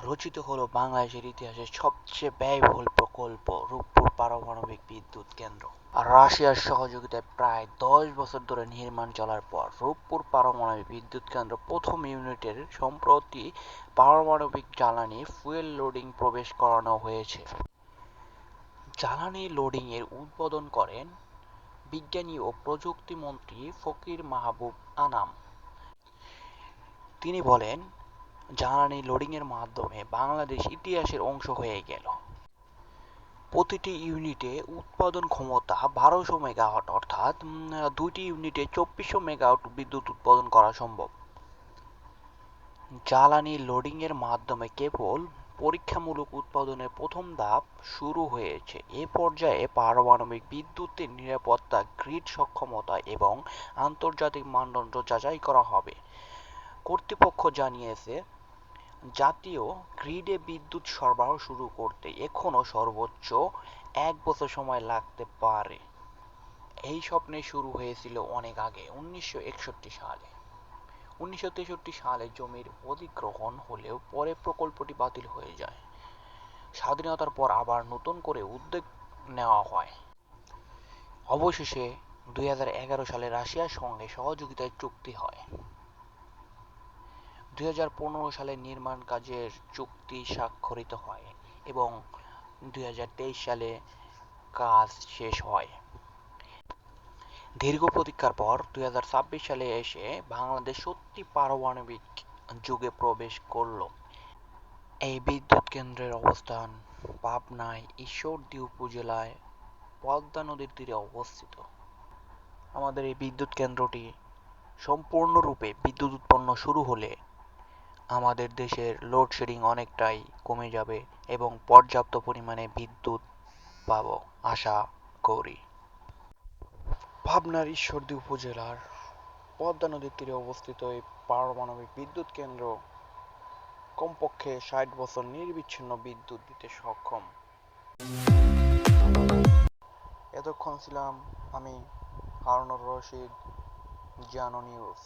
রচিত হলো বাংলাদেশের ইতিহাসের সবচেয়ে ব্যয়বহুল প্রকল্প রূপপুর পারমাণবিক বিদ্যুৎ কেন্দ্র। রাশিয়ার সহযোগিতায় প্রায় 10 বছর ধরে নির্মাণ চলার পর রূপপুর পারমাণবিক বিদ্যুৎ কেন্দ্র প্রথম ইউনিটের সম্প্রতি পারমাণবিক জ্বালানি ফুয়েল লোডিং প্রবেশ করানো হয়েছে। জ্বালানি লোডিং এর উদ্বোধন করেন বিজ্ঞানী ও প্রযুক্তি মন্ত্রী ফকির মাহবুব আনাম। তিনি বলেন, জ্বালানি লোডিংয়ের মাধ্যমে বাংলাদেশ ইতিহাসের অংশ হয়ে গেল। প্রতিটি ইউনিটে উৎপাদন ক্ষমতা 1200 মেগাওয়াট, অর্থাৎ দুইটি ইউনিটে 2400 মেগাওয়াট বিদ্যুৎ উৎপাদন করা সম্ভব। জ্বালানি লোডিংয়ের মাধ্যমে কেবল পরীক্ষামূলক উৎপাদনের প্রথম ধাপ শুরু হয়েছে। এ পর্যায়ে পারমাণবিক বিদ্যুতের নিরাপত্তা, গ্রিড সক্ষমতা এবং আন্তর্জাতিক মানদণ্ড যাচাই করা হবে। কর্তৃপক্ষ জানিয়েছে, জাতীয় গ্রিডে বিদ্যুৎ সরবরাহ শুরু করতে এখনও সর্বোচ্চ 1 বছর সময় লাগতে পারে। এই স্বপ্ন শুরু হয়েছিল অনেক আগে, 1961 সালে। 1963 সালে জমির অধিগ্রহণ হলেও পরে প্রকল্পটি বাতিল হয়ে যায়। স্বাধীনতার পর আবার নতুন করে উদ্যোগ নেওয়া হয়। অবশেষে 2011 সালে রাশিয়ার সঙ্গে সহযোগিতার চুক্তি হয়। 2015 সালে নির্মাণ কাজের চুক্তি স্বাক্ষরিত হয় এবং 2023 সালে কাজ শেষ হয়। দীর্ঘ প্রতীক্ষার পর 2026 সালে এসে বাংলাদেশ সত্যি পারমাণবিক যুগে প্রবেশ করল। এই বিদ্যুৎ কেন্দ্রের অবস্থান পাবনায় ঈশ্বরদী উপজেলায় পদ্মা নদীর তীরে অবস্থিত। আমাদের এই বিদ্যুৎ কেন্দ্রটি সম্পূর্ণরূপে বিদ্যুৎ উৎপন্ন শুরু হলে আমাদের দেশের লোডশেডিং অনেকটাই কমে যাবে এবং পর্যাপ্ত পরিমাণে বিদ্যুৎ পাব আশা করি। পাবনার ঈশ্বরদী উপজেলার পদ্মা নদীর তীরে অবস্থিত এই পারমাণবিক বিদ্যুৎ কেন্দ্র কমপক্ষে 60 বছর নিরবিচ্ছিন্ন বিদ্যুৎ দিতে সক্ষম। এতক্ষণ ছিলাম আমি হারুনুর রশিদ, জানো নিউজ।